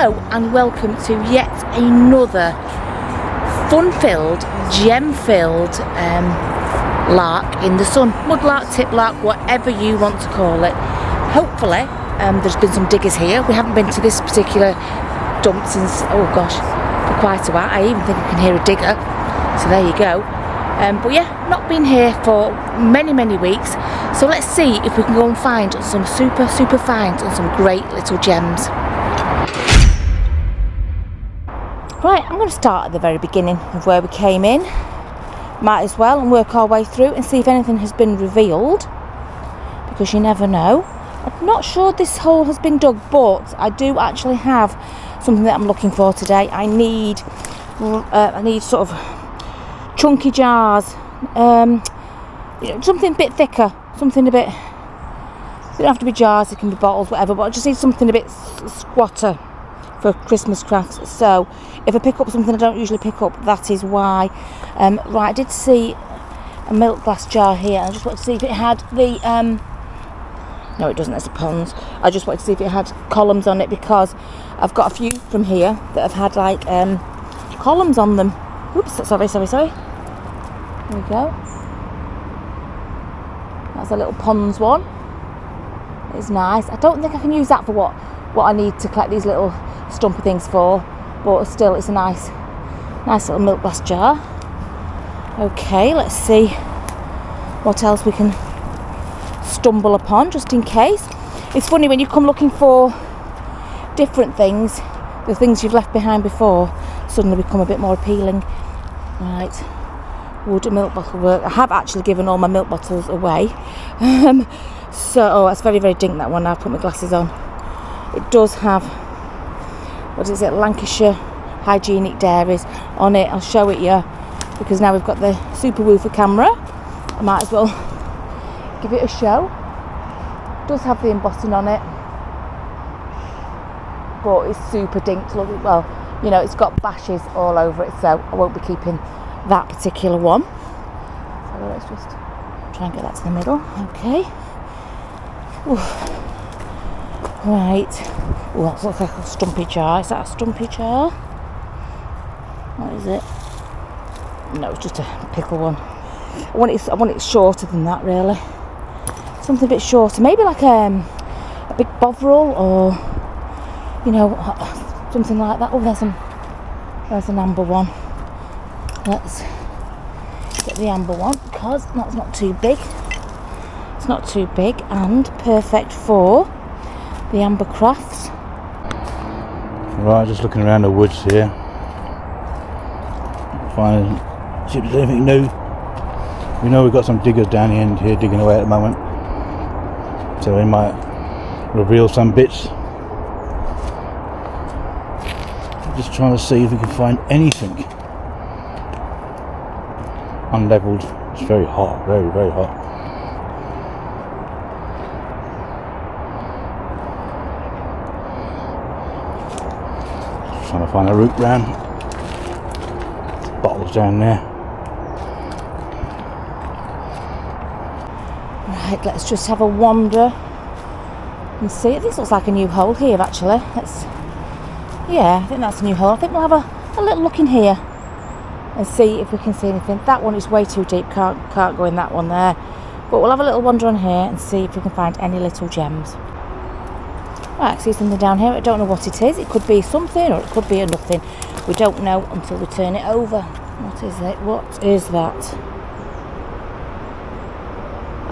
Hello and welcome to yet another fun-filled, gem-filled lark in the sun. Mudlark, tiplark, whatever you want to call it. Hopefully there's been some diggers here. We haven't been to this particular dump since, oh gosh, for quite a while. I even think I can hear a digger, so there you go. But yeah, not been here for many weeks, so let's see if we can go and find some super finds and some great little gems. Right, I'm going to start at the very beginning of where we came in. Might as well, and work our way through and see if anything has been revealed, because you never know. I'm not sure this hole has been dug, but I do actually have something that I'm looking for today. I need sort of chunky jars, something a bit thicker, something a bit, they don't have to be jars, it can be bottles, whatever, but I just need something a bit squatter for Christmas crafts. So if I pick up something I don't usually pick up, that is why. Right, I did see a milk glass jar here. I just wanted to see if it had the no, it doesn't, it's a ponds. I just wanted to see if it had columns on it, because I've got a few from here that have had like columns on them. Oops, sorry. There we go. That's a little ponds one. It's nice. I don't think I can use that for what I need to collect these little stumpy things for, but still it's a nice little milk glass jar. Okay, let's see what else we can stumble upon, just in case. It's funny when you come looking for different things, the things you've left behind before suddenly become a bit more appealing. Right, would a milk bottle work? I have actually given all my milk bottles away. So that's very dink, that one. I've put my glasses on. It does have, what is it, Lancashire Hygienic Dairies on it. I'll show it you, because now we've got the super woofer camera, I might as well give it a show. It does have the embossing on it, but it's super dinked. Look, well, you know, it's got bashes all over it, so I won't be keeping that particular one. So let's just try and get that to the middle. Okay. Ooh. Right. Oh, that looks like a stumpy jar. Is that a stumpy jar? What is it? No, it's just a pickle one. I want it shorter than that, really. Something a bit shorter. Maybe like a big bovril, or you know, something like that. Oh, there's an amber one. Let's get the amber one, because that's not too big. It's not too big, and perfect for the amber crafts. Right, just looking around the woods here, see if there's anything new. We know we've got some diggers down the end here digging away at the moment, so they might reveal some bits. Just trying to see if we can find anything unleveled. It's very hot, very hot. Trying to find a route round. Bottles down there. Right, let's just have a wander and see. This looks like a new hole here, actually. Yeah, I think that's a new hole. I think we'll have a little look in here and see if we can see anything. That one is way too deep. Can't go in that one there. But we'll have a little wander on here and see if we can find any little gems. Right, I see something down here. I don't know what it is. It could be something, or it could be a nothing. We don't know until we turn it over. What is it? What is that?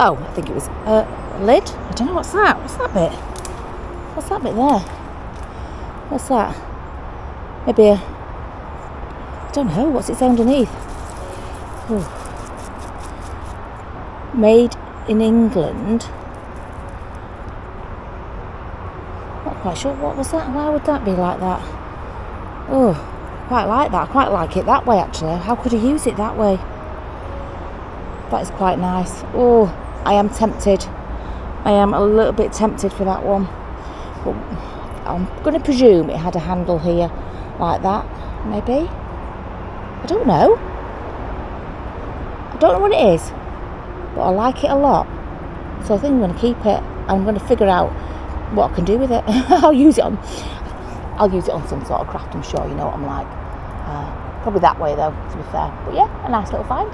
Oh, I think it was a lid. I don't know, what's that? What's that bit? What's that bit there? What's that? Maybe I don't know. What's it say underneath? Ooh. Made in England. Quite sure. What was that? Why would that be like that? Oh, quite like that. I quite like it that way, actually. How could I use it that way? That is quite nice. Oh, I am tempted. I am a little bit tempted for that one. But I'm going to presume it had a handle here like that. Maybe. I don't know. I don't know what it is, but I like it a lot. So I think I'm going to keep it. I'm going to figure out what I can do with it. I'll use it on I'll use it on some sort of craft, I'm sure, you know what I'm like. Probably that way though, to be fair. But yeah, a nice little find.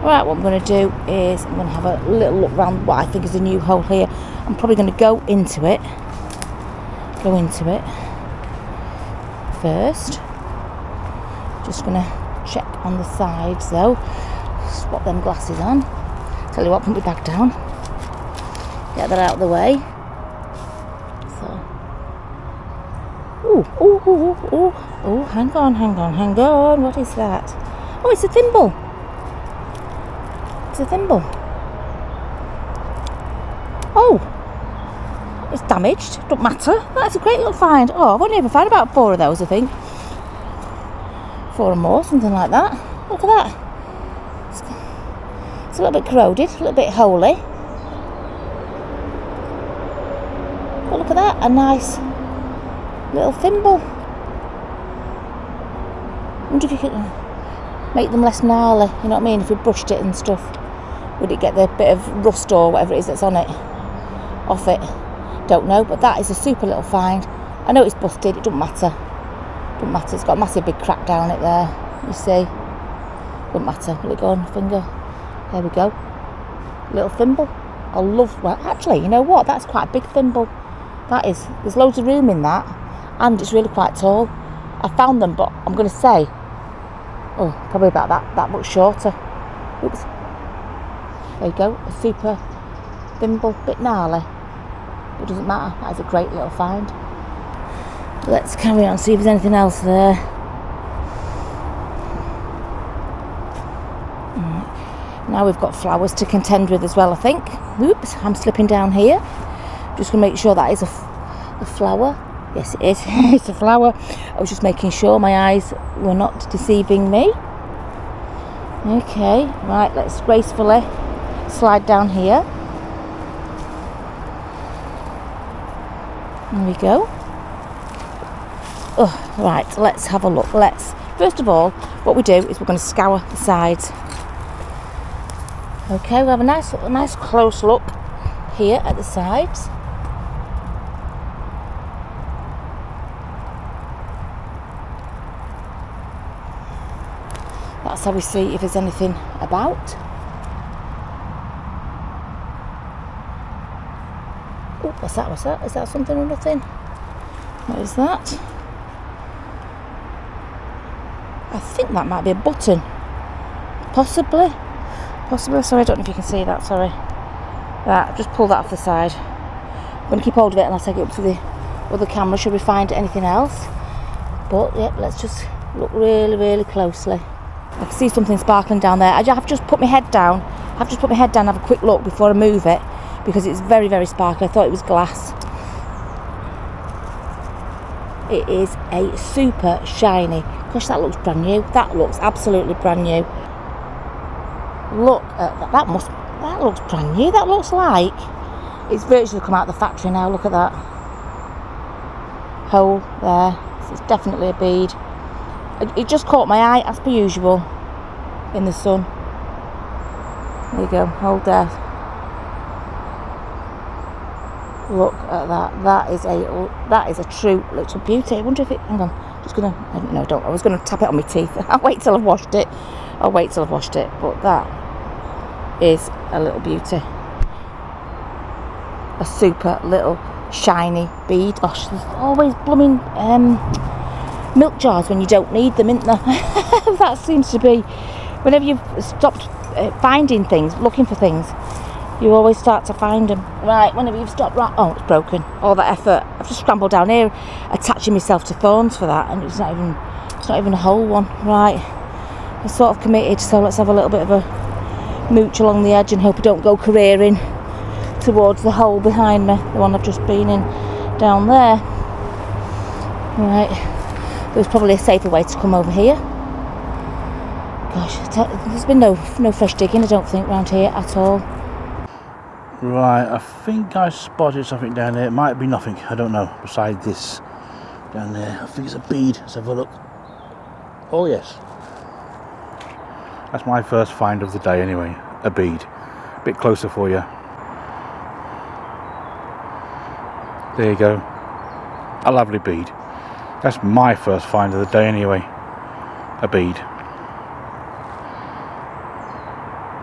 Right, what I'm going to do is I'm going to have a little look around what I think is a new hole here. I'm probably going to go into it first. Just going to check on the sides though. Spot them glasses on. Tell you what, put my bag down. Get that out of the way. So, oh, hang on. What is that? Oh, it's a thimble. It's a thimble. Oh, it's damaged. Don't matter. That's a great little find. Oh, I've only ever found about 4 of those, I think. 4 or more, something like that. Look at that. It's a little bit corroded, a little bit holy. But look at that, a nice little thimble. I wonder if you could make them less gnarly, you know what I mean, if we brushed it and stuff. Would it get the bit of rust or whatever it is that's on it off it? Don't know, but that is a super little find. I know it's busted, it doesn't matter. It's got a massive big crack down it there, you see. Doesn't matter. Will it go on my finger? There we go. Little thimble. I love, well actually, you know what, that's quite a big thimble. That is, there's loads of room in that, and it's really quite tall. I found them, but I'm going to say, oh, probably about that much shorter. Oops. There you go, a super thimble, bit gnarly. It doesn't matter, that is a great little find. Let's carry on, see if there's anything else there. Now we've got flowers to contend with as well, I think. Oops, I'm slipping down here. Just going to make sure that is a flower. Yes, it is. It's a flower. I was just making sure my eyes were not deceiving me. Okay, right, let's gracefully slide down here. There we go. Oh, right, let's have a look. First of all, what we do is we're going to scour the sides. Okay, we'll have a nice close look here at the sides. That's how we see if there's anything about. Oh, what's that? Is that something or nothing? What is that? I think that might be a button. Possibly. Sorry, I don't know if you can see that, sorry. Right, just pull that off the side. I'm going to keep hold of it and I'll take it up to the other camera should we find anything else. But, yeah, let's just look really, really closely. I can see something sparkling down there. I have just put my head down. and have a quick look before I move it because it's very, very sparkly. I thought it was glass. It is a super shiny. Gosh, that looks brand new. That looks absolutely brand new. Look at that. That looks brand new. That looks like it's virtually come out of the factory now. Look at that hole there. It's definitely a bead. It just caught my eye as per usual in the sun. There you go, hold there. Look at that. That is a true little beauty. I wonder if it. Hang on. I was gonna tap it on my teeth. I'll wait till I've washed it. But that is a little beauty. A super little shiny bead. Gosh, there's always blooming milk jars when you don't need them, isn't there? That seems to be whenever you've stopped finding things, looking for things, you always start to find them. Right, whenever you've stopped, right, oh, it's broken. All that effort. I've just scrambled down here, attaching myself to thorns for that, and it's not even a whole one. Right, I'm sort of committed, so let's have a little bit of a mooch along the edge and hope I don't go careering towards the hole behind me, the one I've just been in down there. Right, there's probably a safer way to come over here. Gosh, there's been no fresh digging, I don't think, around here at all. Right, I think I spotted something down there. It might be nothing, I don't know, beside this down there. I think it's a bead. Let's have a look. Oh yes, that's my first find of the day anyway, a bead. A bit closer for you. There you go, a lovely bead. That's my first find of the day anyway. A bead.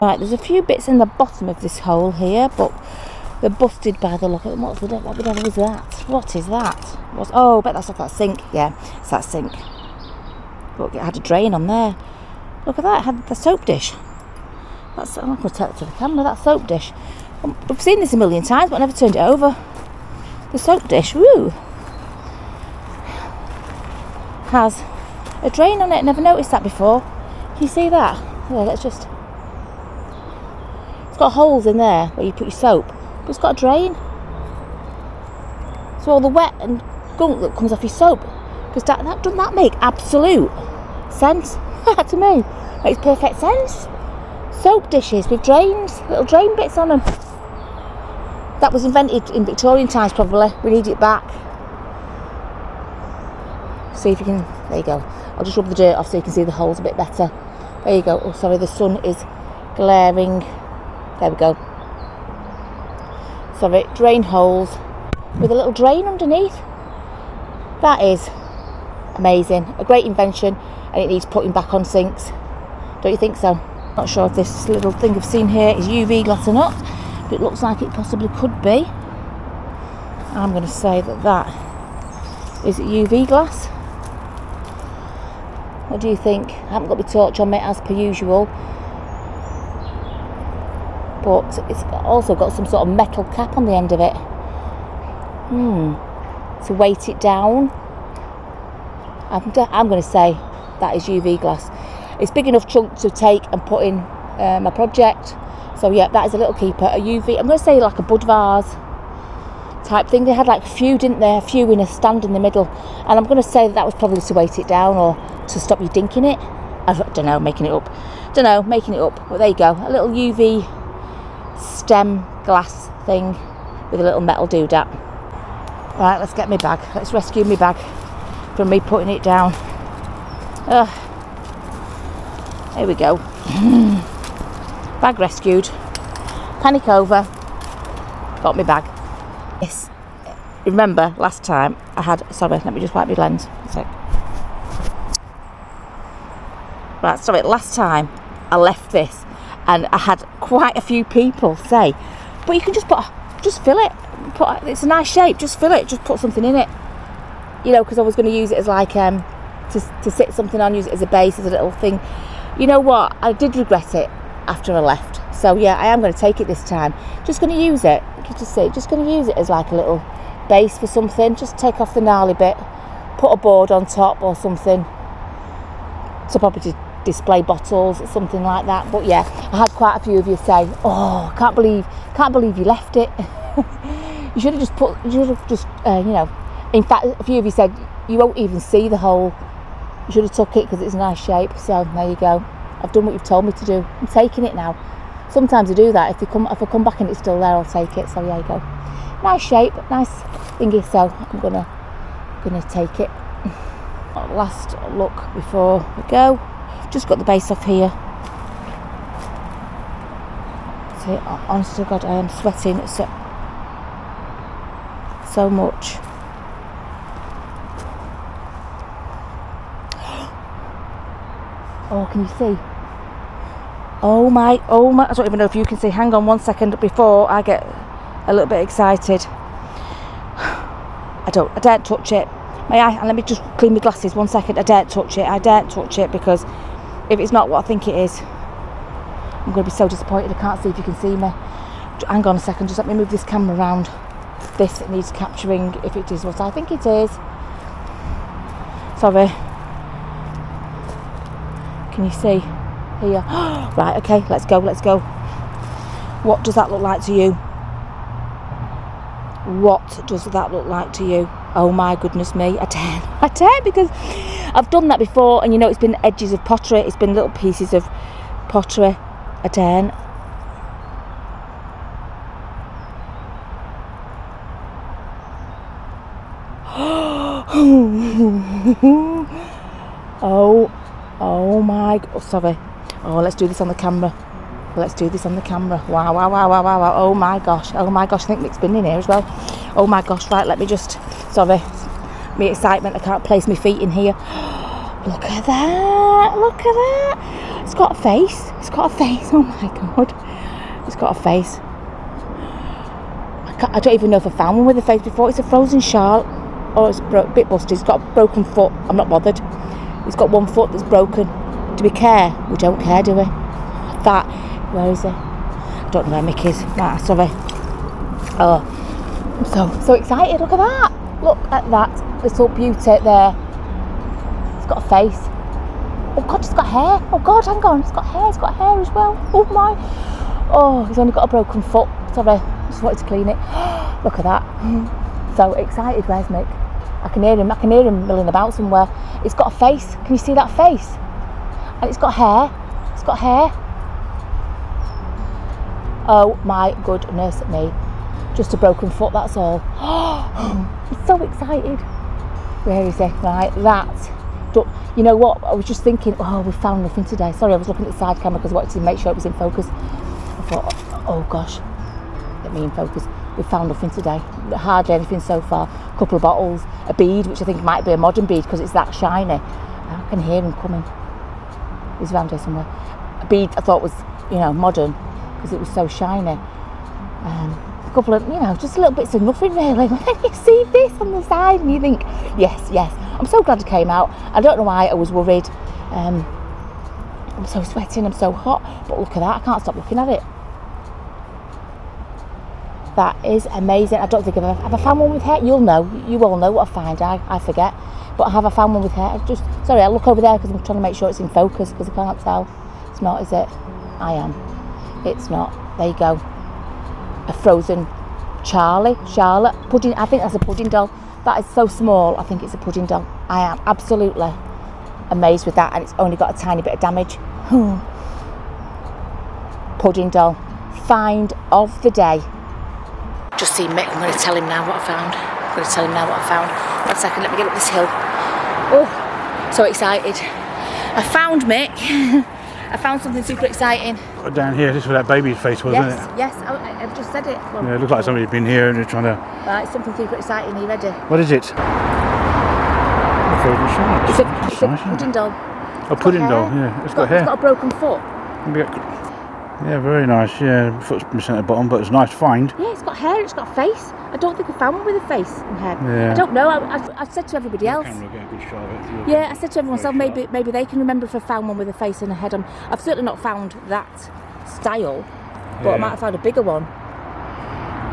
Right, there's a few bits in the bottom of this hole here, but they're busted by the look of them. What the devil is that? What is that? Oh, I bet that's off that sink. Yeah, it's that sink. Look, it had a drain on there. Look at that, it had the soap dish. I'm not going to take it to the camera, that soap dish. We've seen this a million times, but I never turned it over. The soap dish, woo! Has a drain on it. Never noticed that before. Can you see that? Yeah, let's just... It's got holes in there where you put your soap, but it's got a drain. So all the wet and gunk that comes off your soap, because that doesn't that make absolute sense to me? Makes perfect sense. Soap dishes with drains, little drain bits on them. That was invented in Victorian times probably. We need it back. See if you can, there you go. I'll just rub the dirt off so you can see the holes a bit better. There you go. Oh sorry, the sun is glaring. There we go. Sorry, drain holes with a little drain underneath. That is amazing. A great invention, and it needs putting back on sinks. Don't you think so? Not sure if this little thing I've seen here is UV glass or not, but it looks like it possibly could be. I'm going to say that is UV glass. What do you think? I haven't got my torch on me as per usual, but it's also got some sort of metal cap on the end of it. To weight it down. I'm going to say that is UV glass. It's big enough chunk to take and put in my project. So yeah, that is a little keeper. A UV, I'm going to say like a bud vase type thing. They had like a few, didn't they? A few in a stand in the middle. And I'm going to say that was probably to weight it down or to stop you dinking it. I don't know, making it up. But there you go. A little UV stem glass thing with a little metal doodad. Right, let's get my bag. Let's rescue my bag from me putting it down. Here we go. Bag rescued. Panic over. Got my bag. Yes. Remember last time I had... Sorry, let me just wipe my lens. A sec. Right, sorry. Last time I left this and I had quite a few people say, but you can just fill it. It's a nice shape. Just fill it. Just put something in it. You know, because I was going to use it as like to sit something on, use it as a base, as a little thing. You know what? I did regret it after I left. So yeah, I am going to take it this time. Just going to use it. Just see. Just going to use it as like a little base for something. Just take off the gnarly bit, put a board on top or something. So probably display bottles or something like that. But yeah, I had quite a few of you say, "Oh, can't believe you left it." You should have just you know. In fact, a few of you said you won't even see the hole. You should have took it because it's a nice shape. So there you go. I've done what you've told me to do. I'm taking it now. Sometimes I do that. If I come back and it's still there, I'll take it. So there you go. Nice shape, nice thingy. So I'm gonna take it. Last look before we go. Just got the base off here. See, honest to God, I am sweating so much. Oh, can you see? Oh my, I don't even know if you can see. Hang on 1 second before I get a little bit excited. I daren't touch it. May I? And let me just clean my glasses 1 second. I daren't touch it because if it's not what I think it is, I'm going to be so disappointed. I can't see if you can see me. Hang on a second, just let me move this camera around. This it needs capturing if it is what I think it is. Sorry. Can you see? Here. Right, okay, let's go. What does that look like to you? What does that look like to you? Oh my goodness me, I dare because I've done that before, and you know it's been edges of pottery, it's been little pieces of pottery. I dare. Oh my, sorry. Oh, let's do this on the camera. Wow. Oh my gosh. I think Nick's been in here as well. Oh my gosh, right, let me just, sorry. my excitement. I can't place my feet in here. Look at that, look at that. It's got a face, it's got a face, oh my God. It's got a face. I don't even know if I found one with a face before. It's a frozen shark. Oh, it's a bit busted. It's got a broken foot. I'm not bothered. It's got one foot that's broken. Do we care? We don't care, do we? That, where is it? I don't know where Mick is. Right, sorry. Oh, I'm so excited. Look at that. Look at that little beauty there. It's got a face. Oh God, it's got hair. Oh God, hang on. It's got hair as well. Oh my. Oh, he's only got a broken foot. Sorry, just wanted to clean it. Look at that. So excited. Where's Mick? I can hear him milling about somewhere. It's got a face. Can you see that face? And it's got hair. It's got hair. Oh my goodness me. Just a broken foot, that's all. I'm so excited. Where is it? Right, that. You know what? I was just thinking, oh, we found nothing today. Sorry, I was looking at the side camera because I wanted to make sure it was in focus. I thought, oh gosh, get me in focus. We found nothing today. Hardly anything so far. A couple of bottles, a bead, which I think might be a modern bead because it's that shiny. I can hear him coming. He's around here somewhere. A bead I thought was, modern because it was so shiny. A couple of, just little bits of nothing really. But then you see this on the side and you think, yes. I'm so glad I came out. I don't know why I was worried. I'm so sweating, I'm so hot. But look at that, I can't stop looking at it. That is amazing. I don't think have I found one with hair? You all know what I find. I forget. But have I found one with hair? Sorry, I'll look over there because I'm trying to make sure it's in focus because I can't tell. It's not, is it? I am. It's not. There you go. A frozen Charlotte pudding. I think that's a pudding doll. That is so small. I think it's a pudding doll. I am absolutely amazed with that, and it's only got a tiny bit of damage. Pudding doll. Find of the day. Just seen Mick. I'm going to tell him now what I found. 1 second, let me get up this hill. Oh, so excited. I found Mick. I found something super exciting. Down here, this is where that baby's face was, isn't it? Yes, I've just said it. Well, yeah, it looks like somebody's been here and they're trying to... Right, something super exciting. Are you ready? What is it? It's a pudding doll. A pudding doll, yeah. It's got hair. It's got a broken foot. Yeah, very nice. Yeah, foot's missing at the bottom, but it's a nice find. Yeah, it's got hair, it's got a face. I don't think I found one with a face and head. Yeah. I don't know. I said to everybody else. Yeah, I said to everyone else, maybe they can remember if I found one with a face and a head. I've certainly not found that style, but I might have found a bigger one.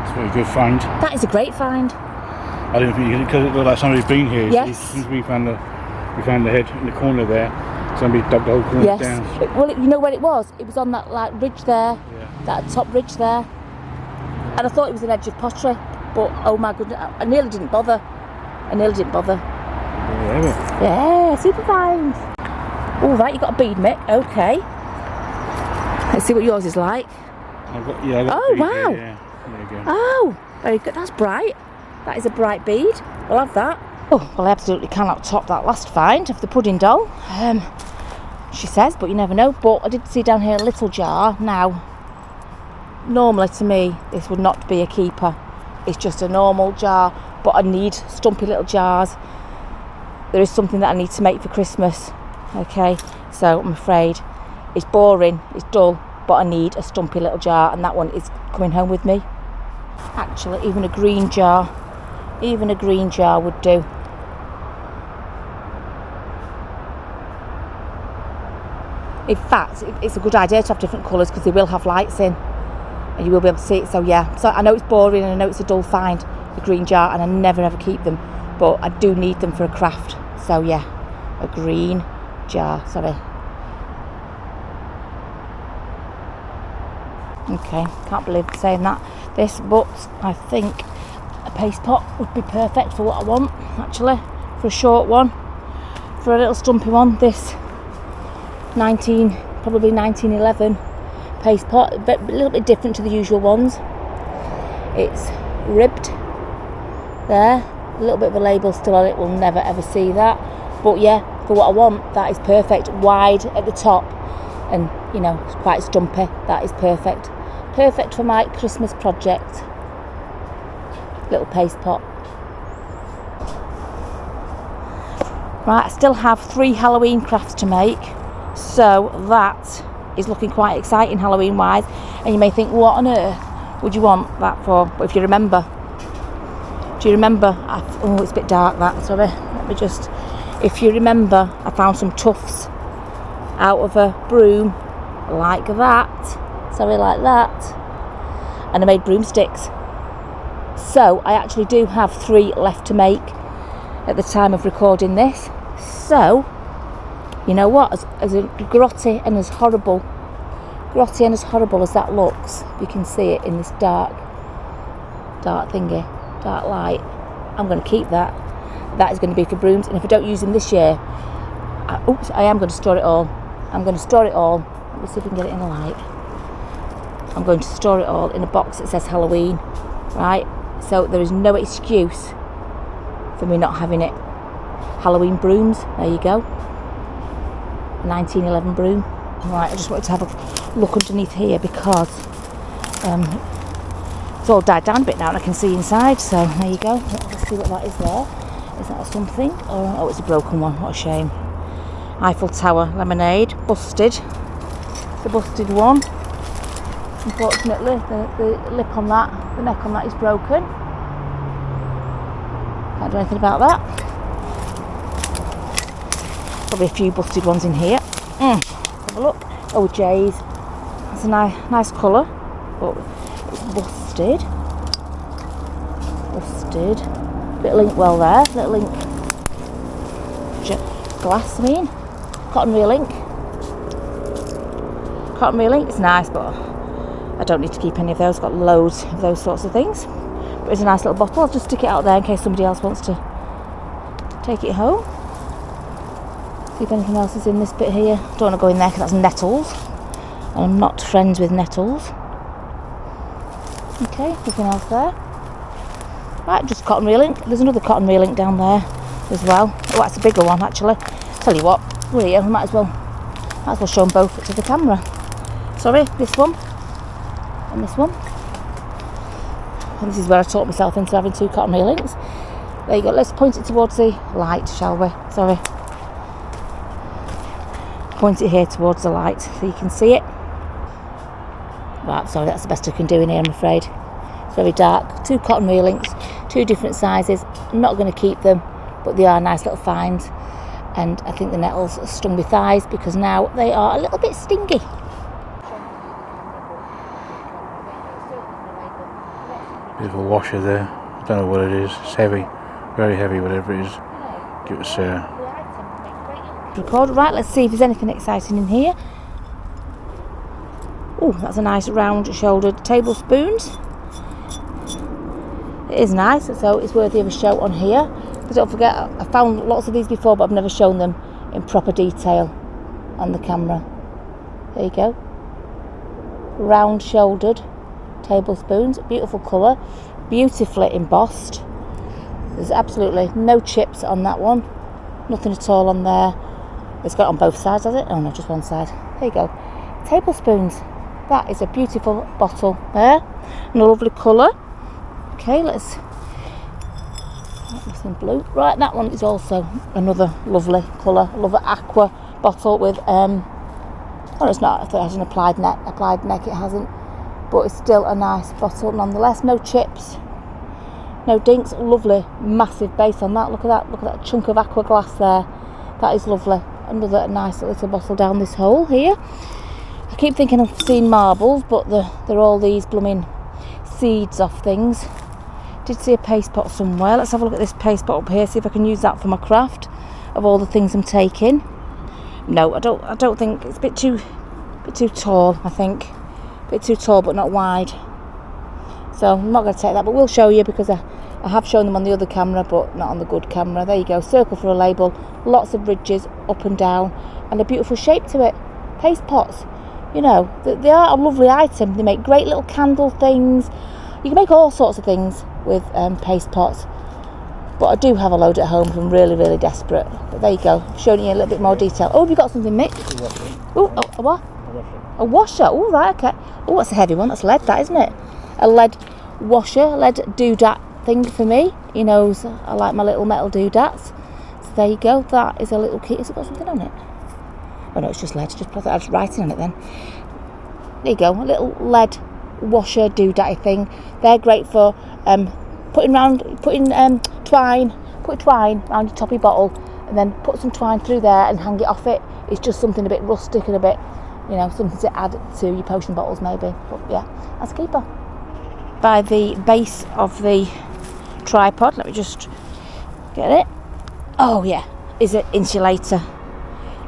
It's a very good find. That is a great find. I didn't think because it looked like somebody's been here. Yes. Since we found the head in the corner there. Somebody dug the whole corner down. Well, you know where it was? It was on that ridge there, that top ridge there. And I thought it was an edge of pottery, but oh my goodness, I nearly didn't bother. Yeah, super find. All right, you got a bead, Mick. Okay. Let's see what yours is like. I got a bead wow. Here, yeah. There you go. Oh, very good. That's bright. That is a bright bead. We'll have that. Oh, well, I absolutely cannot top that last find of the pudding doll. She says, but you never know. But I did see down here a little jar. Now, normally to me, this would not be a keeper. It's just a normal jar, but I need stumpy little jars. There is something that I need to make for Christmas. Okay, so I'm afraid it's boring, it's dull, but I need a stumpy little jar, and that one is coming home with me. Actually, even a green jar would do. In fact, it's a good idea to have different colours because they will have lights in and you will be able to see it. So yeah, so I know it's boring and I know it's a dull find, the green jar, and I never ever keep them, but I do need them for a craft. So yeah, a green jar, sorry. Okay, can't believe I'm saying this, but I think a paste pot would be perfect for what I want, actually, for a short one, for a little stumpy one. This probably 1911 paste pot, but a little bit different to the usual ones. It's ribbed there, a little bit of a label still on it, we'll never ever see that, but yeah, for what I want, that is perfect. Wide at the top and it's quite stumpy. That is perfect for my Christmas project. Little paste pot. Right, I still have 3 Halloween crafts to make, so that is looking quite exciting Halloween wise. And you may think, what on earth would you want that for? But if you remember, do you remember? Oh, it's a bit dark that, sorry. Let me just, if you remember, I found some tufts out of a broom like that, sorry, like that, and I made broomsticks. So I actually do have 3 left to make at the time of recording this. So you know what, as grotty and as horrible as that looks, you can see it in this dark light, I'm going to keep that. That is going to be for brooms, and if I don't use them this year, I am going to store it all. Let me see if we can get it in the light. I'm going to store it all in a box that says Halloween, right? So there is no excuse for me not having it. Halloween brooms, there you go. 1911 broom. Right, I just wanted to have a look underneath here because it's all died down a bit now and I can see inside, so there you go. Let's see what that is there. Is that something? Oh, it's a broken one, what a shame. Eiffel Tower lemonade, busted. It's a busted one. Unfortunately, the lip on that, the neck on that is broken. Can't do anything about that. Probably a few busted ones in here. Have a look. Oh, J's. That's a nice colour, but it's busted. Bit of link well there. Little link. Glass, I mean. Cotton reel ink. It's nice, but I don't need to keep any of those. Got loads of those sorts of things. But it's a nice little bottle. I'll just stick it out there in case somebody else wants to take it home. See if anything else is in this bit here. Don't want to go in there because that's nettles, and I'm not friends with nettles. Okay, nothing else there. Right, just cotton reel ink. There's another cotton reel ink down there as well. Oh, that's a bigger one actually. Tell you what, we're here. We might as well show them both to the camera. Sorry, this one and this one. And this is where I talked myself into having 2 cotton reel inks. There you go. Let's point it towards the light, shall we? Sorry. Point it here towards the light so you can see it. Right, sorry, that's the best I can do in here, I'm afraid. It's very dark. 2 cotton reel inks, 2 different sizes. I'm not going to keep them, but they are nice little finds. And I think the nettles stung my thighs because now they are a little bit stingy. Bit of a washer there. I don't know what it is. It's heavy, very heavy, whatever it is. Give us record. Right, let's see if there's anything exciting in here. Oh, that's a nice round shouldered tablespoons. It is nice, so it's worthy of a show on here. Because don't forget, I found lots of these before, but I've never shown them in proper detail on the camera. There you go. Round shouldered tablespoons, beautiful colour, beautifully embossed. There's absolutely no chips on that one, nothing at all on there. It's got it on both sides, has it? Oh no, just one side. There you go. Tablespoons. That is a beautiful bottle there, and a lovely colour. Okay, let's. Nothing blue. Right, that one is also another lovely colour. I love an aqua bottle with oh, it's not. I thought it has an applied neck. It hasn't, but it's still a nice bottle nonetheless. No chips, no dinks. Lovely, massive base on that. Look at that. Look at that chunk of aqua glass there. That is lovely. Another nice little bottle down this hole here. I keep thinking I've seen marbles, but they're all these blooming seeds off things. Did see a paste pot somewhere. Let's have a look at this paste pot up here, see if I can use that for my craft of all the things I'm taking. No, I don't think it's a bit too tall, I think. A bit too tall but not wide. So I'm not going to take that, but we'll show you because I have shown them on the other camera but not on the good camera. There you go, circle for a label, lots of ridges up and down and a beautiful shape to it. Paste pots, you know, they are a lovely item. They make great little candle things. You can make all sorts of things with paste pots, but I do have a load at home if I'm really, really desperate. But there you go, showing you a little bit more detail. Oh, have you got something, Mick? Oh, a what? A washer. Oh, right, okay. Oh, that's a heavy one. That's lead, that, isn't it? A lead washer, lead doodah thing for me. He knows I like my little metal doodads. there you go. That is a little key. Has it got something on it? Oh no, it's just lead. Just put that writing on it then. There you go. A little lead washer doodaddy thing. They're great for putting twine. Put twine around your toppy bottle, and then put some twine through there and hang it off it. It's just something a bit rustic and a bit, you know, something to add to your potion bottles maybe. But yeah, that's a keeper. By the base of the tripod, let me just get it. Oh yeah, is an insulator.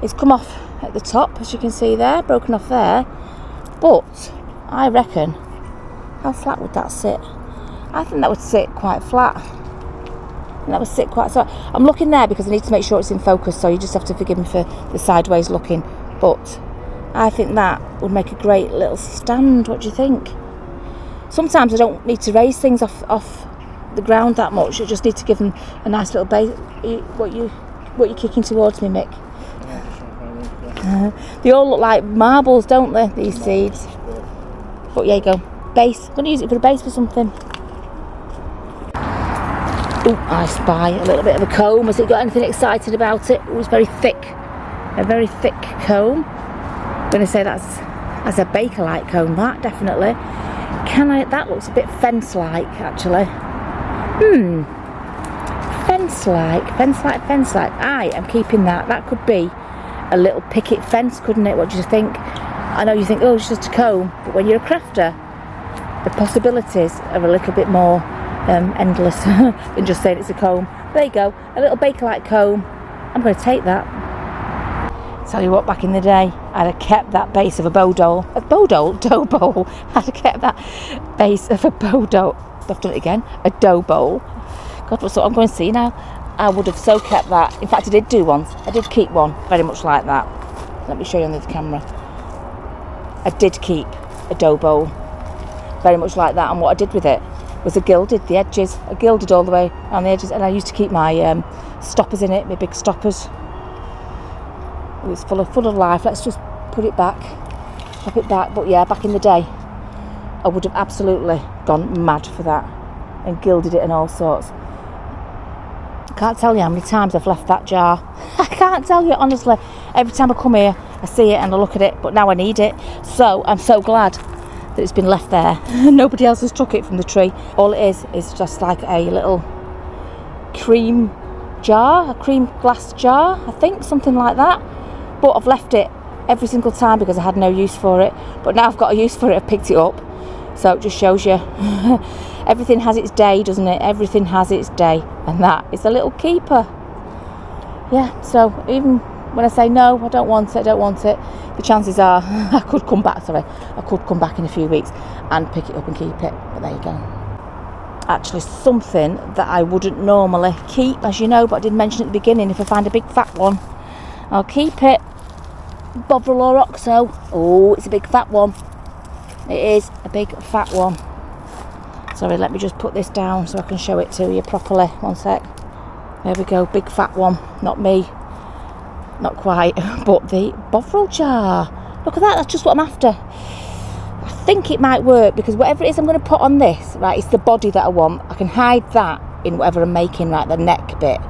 It's come off at the top, as you can see there, broken off there. But I reckon, how flat would that sit? I think that would sit quite flat. And that would sit quite. So I'm looking there because I need to make sure it's in focus. So you just have to forgive me for the sideways looking. But I think that would make a great little stand. What do you think? Sometimes I don't need to raise things off the ground that much. I just need to give them a nice little base. What you're kicking towards me, Mick? They all look like marbles, don't they? These seeds. But there you go. Base. I'm going to use it for a base for something. Oh, I spy a little bit of a comb. Has it got anything excited about it? Oh, it's very thick. A very thick comb. I'm going to say that's a Bakelite comb, that, definitely. That looks a bit fence-like, actually. Fence-like. I am keeping that. That could be a little picket fence, couldn't it? What do you think? I know you think, oh, it's just a comb. But when you're a crafter, the possibilities are a little bit more endless than just saying it's a comb. There you go, a little Bakelite comb. I'm going to take that. Tell you what, back in the day, I'd have kept that base of a dough bowl. I'd have kept that base of a dough. I've done it again. A dough bowl. God, what's what I'm going to see now? I would have so kept that. In fact, I did do once. I did keep one very much like that. Let me show you on the camera. I did keep a dough bowl very much like that, and what I did with it was I gilded the edges. I gilded all the way around the edges, and I used to keep my stoppers in it, my big stoppers. It was full of life. Let's just pop it back. But yeah, back in the day, I would have absolutely gone mad for that and gilded it and all sorts. I can't tell you how many times I've left that jar. I can't tell you, honestly. Every time I come here, I see it and I look at it, but now I need it. So I'm so glad that it's been left there. Nobody else has took it from the tree. All it is just like a little cream jar, a cream glass jar, I think, something like that. But I've left it every single time because I had no use for it. But now I've got a use for it, I've picked it up. So it just shows you everything has its day, doesn't it? Everything has its day, and that is a little keeper. Yeah, so even when I say no, I don't want it, the chances are I could come back in a few weeks and pick it up and keep it. But there you go. Actually, something that I wouldn't normally keep, as you know, but I did mention at the beginning, if I find a big fat one, I'll keep it. Bovril or Oxo. Oh, it's a big fat one. It is a big fat one. Sorry, let me just put this down so I can show it to you properly. One sec. There we go, big fat one. Not me. Not quite. But the Bovril jar. Look at that, that's just what I'm after. I think it might work because whatever it is I'm going to put on this, right, it's the body that I want. I can hide that in whatever I'm making, right, the neck bit.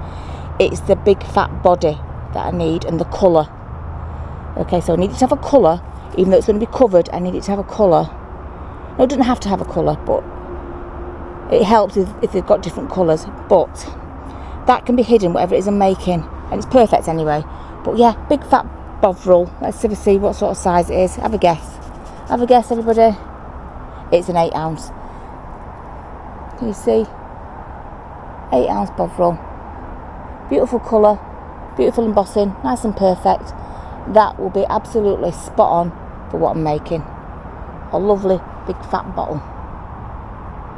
It's the big fat body that I need and the colour. Okay, so I need it to have a colour. Even though it's going to be covered, I need it to have a colour. No, it doesn't have to have a colour, but it helps if they've got different colours. But that can be hidden, whatever it is I'm making. And it's perfect anyway. But yeah, big fat Bovril. Let's see what sort of size it is. Have a guess. Have a guess, everybody. It's an 8 ounce. Can you see? 8 ounce Bovril. Beautiful colour. Beautiful embossing. Nice and perfect. That will be absolutely spot on for what I'm making. A lovely big fat bottle.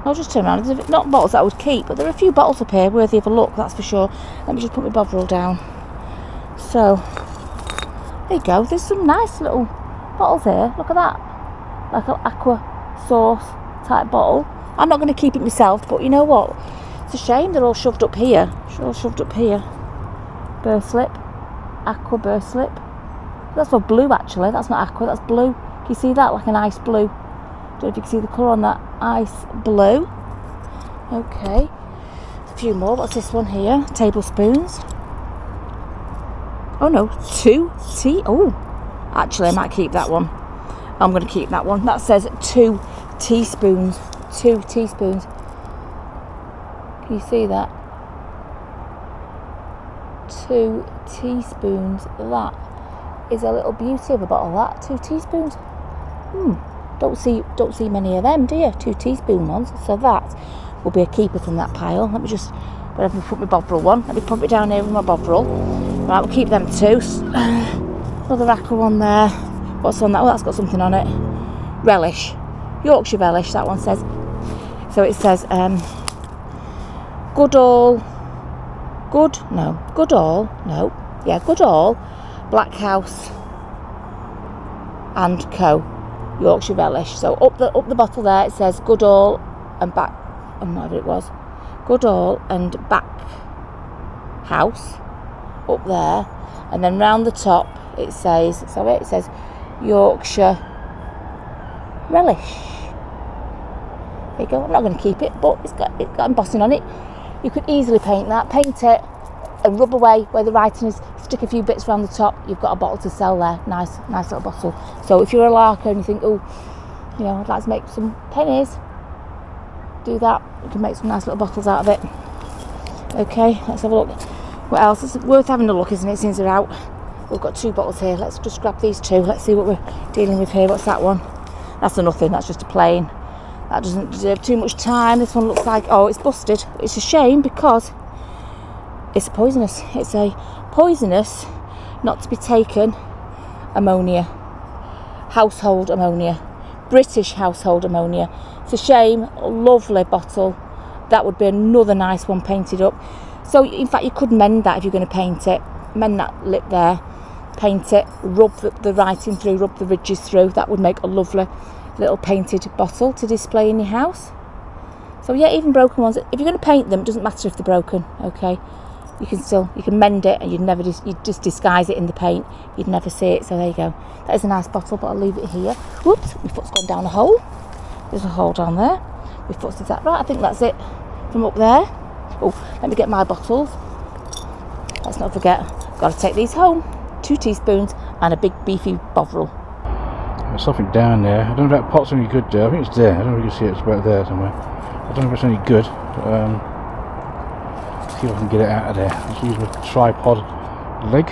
I'll just turn around. There's not bottles that I would keep, but there are a few bottles up here worthy of a look, that's for sure. Let me just put my Bovril down. So, there you go. There's some nice little bottles here. Look at that. Like an aqua sauce type bottle. I'm not going to keep it myself, but you know what? It's a shame they're all shoved up here. Burr slip. Aqua burr slip. That's for blue, actually. That's not aqua, that's blue. Can you see that? Like an ice blue. Don't know if you can see the colour on that. Ice blue. Okay. A few more. What's this one here? Tablespoons. Oh no, 2 tea. Oh, actually, I might keep that one. I'm going to keep that one. That says 2 teaspoons. 2 teaspoons. Can you see that? 2 teaspoons. That is a little beauty of a bottle. That 2 teaspoons. Don't see many of them, do you? 2 teaspoon ones. So that will be a keeper from that pile. Let me just, wherever I put my bovril one, let me pop it down here with my bovril. Right, we'll keep them 2. Another racker one there. What's on that? Oh, that's got something on it. Relish, Yorkshire relish. That one says. So it says Goodall, Black House and Co. Yorkshire relish. So up the bottle there it says Goodall and Back, whatever it was, Goodall and Back House up there, and then round the top it says Yorkshire relish. There you go. I'm not going to keep it, but it's got embossing on it. You could easily paint it and rub away where the writing is, stick a few bits around the top. You've got a bottle to sell there. Nice little bottle. So if you're a larker and you think, oh, you know, I'd like to make some pennies, do that. You can make some nice little bottles out of it. Okay, let's have a look. What else? It's worth having a look, isn't it, since they're out. We've got 2 bottles here. Let's just grab these 2. Let's see what we're dealing with here. What's that one? That's a nothing. That's just a plain. That doesn't deserve too much time. This one looks like, oh, it's busted. It's a shame because it's poisonous. It's a poisonous, not to be taken, ammonia. Household ammonia. British household ammonia. It's a shame. Lovely bottle. That would be another nice one painted up. So, in fact, you could mend that if you're going to paint it. Mend that lip there. Paint it. Rub the writing through. Rub the ridges through. That would make a lovely little painted bottle to display in your house. So yeah, even broken ones, if you're going to paint them, it doesn't matter if they're broken. Okay, you can mend it, and you'd just disguise it in the paint. You'd never see it. So there you go. That is a nice bottle, but I'll leave it here. Whoops, my foot's gone down a hole. There's a hole down there. My foot's, is that right? I think that's it from up there. Oh, let me get my bottles. Let's not forget, got to take these home. 2 teaspoons and a big beefy bovril. There's something down there. I don't know if that pot's any good there. I think it's there. I don't know if you can see it. It's about there somewhere. I don't know if it's any good. See if I can get it out of there. Let's use my tripod leg.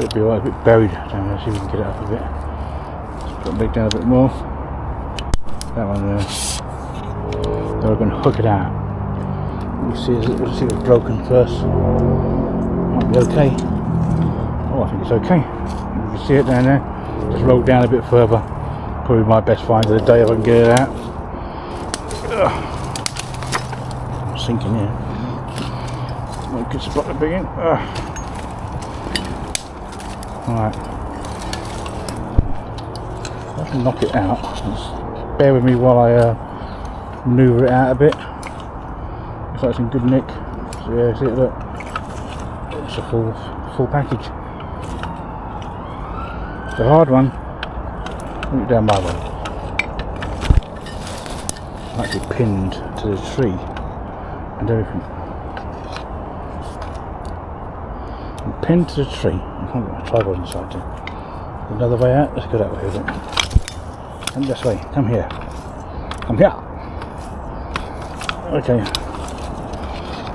It'll be alright, a bit buried down there. See if we can get it up a bit. Let's put the leg down a bit more. That one there. Then we're going to hook it out. Let's see if it's broken first. Might be okay. Oh, I think it's okay. You can see it down there. Just roll down a bit further. Probably my best find of the day if I can get it out. I'm sinking here. Not a good spot to be in. Alright. I can knock it out. Just bear with me while I manoeuvre it out a bit. Looks like it's in good nick. So yeah, see it, look. It's a full package. It's a hard one. Put it down my way. Actually pinned to the tree and everything. I'm pinned to the tree. I can't get my tripod inside too. Another way out. Let's go that way, isn't it? Come this way. Come here. Come here. Okay.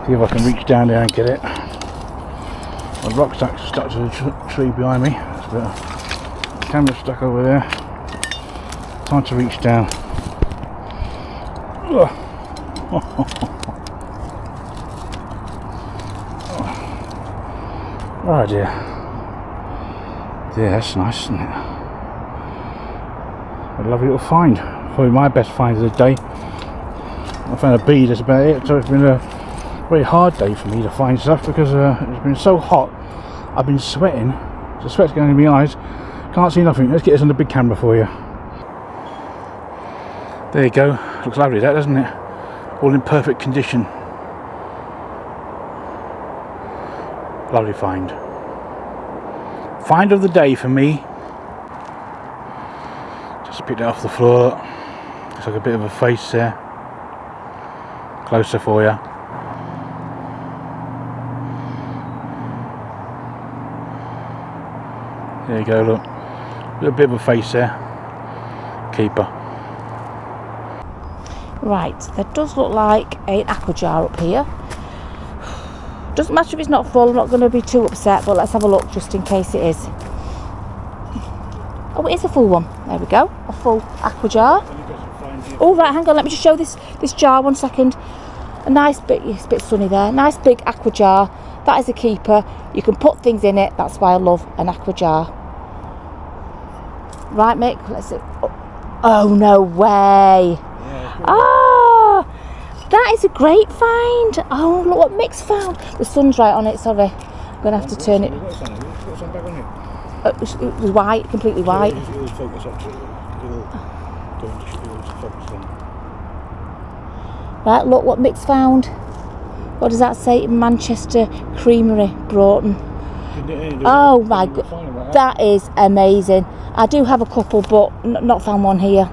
See if I can reach down there and get it. My rucksack's stuck to the tree behind me. That's better. Camera's stuck over there. Time to reach down. Oh dear. Yeah, that's nice, isn't it? A lovely little find. Probably my best find of the day. I found a bead, that's about it. So it's been a very hard day for me to find stuff because it's been so hot. I've been sweating. The sweat's going in my eyes. Can't see nothing. Let's get this on the big camera for you. There you go. Looks lovely, that, doesn't it? All in perfect condition. Lovely find. Find of the day for me. Just picked it off the floor. Looks like a bit of a face there. Closer for you. There you go, look. A little bit of a face there. Keeper. Right, there does look like an aqua jar up here. Doesn't matter if it's not full, I'm not going to be too upset, but let's have a look just in case it is. Oh, it is a full one. There we go, a full aqua jar. Oh, right, hang on, let me just show this jar 1 second. A nice bit, it's a bit sunny there, nice big aqua jar. That is a keeper. You can put things in it, that's why I love an aqua jar. Right, Mick, let's see. Oh, no way. Ah, that is a great find. Oh, look what Mick's found. The sun's right on it, sorry. I'm going to have to turn it. It was white, completely white. Right, look what Mick's found. What does that say? Manchester Creamery, Broughton. Oh my god, that is amazing. I do have a couple, but not found one here.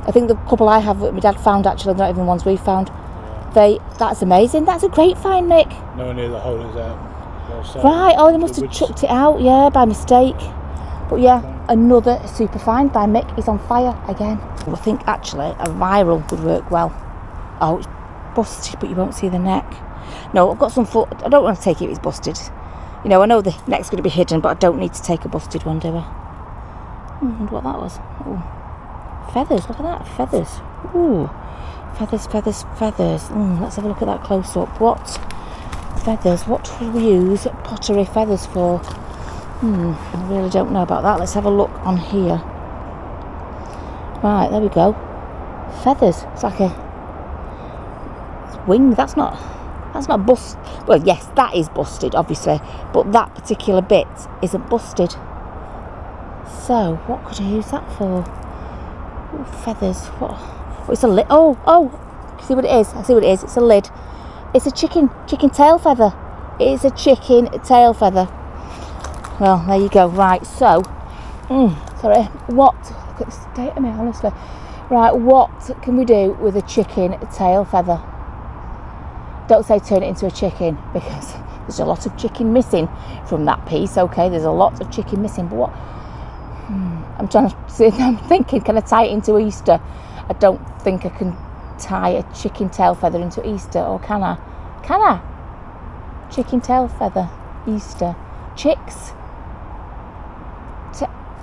I think the couple I have, my dad found actually, not even ones we found. That's amazing. That's a great find, Mick. No near the hole is out. Right, oh, they must have chucked it out, yeah, by mistake. But yeah, another super find by Mick. He's on fire again. I think actually a viral would work well. Oh, it's busted, but you won't see the neck. No, I've got some foot. I don't want to take it if it's busted. You know, I know the neck's going to be hidden, but I don't need to take a busted one, do I? I wonder what that was. Ooh. Feathers, look at that, feathers. Ooh, feathers, feathers, feathers. Let's have a look at that close up. What feathers, what do we use pottery feathers for? I really don't know about that. Let's have a look on here. Right, there we go. Feathers, it's like a wing, that's not bust. Well, yes, that is busted, obviously, but that particular bit isn't busted. So, what could I use that for? Ooh, feathers. What? Oh, it's a lid. Oh, see what it is? I see what it is. It's a lid. It's a chicken tail feather. It is a chicken tail feather. Well, there you go. Right, so, sorry. What? Look at the state of me, honestly. Right, what can we do with a chicken tail feather? Don't say turn it into a chicken, because there's a lot of chicken missing from that piece. Okay, there's a lot of chicken missing, but what? I'm trying to see. I'm thinking, can I tie it into Easter? I don't think I can tie a chicken tail feather into Easter, or can I? Can I? Chicken tail feather, Easter, chicks.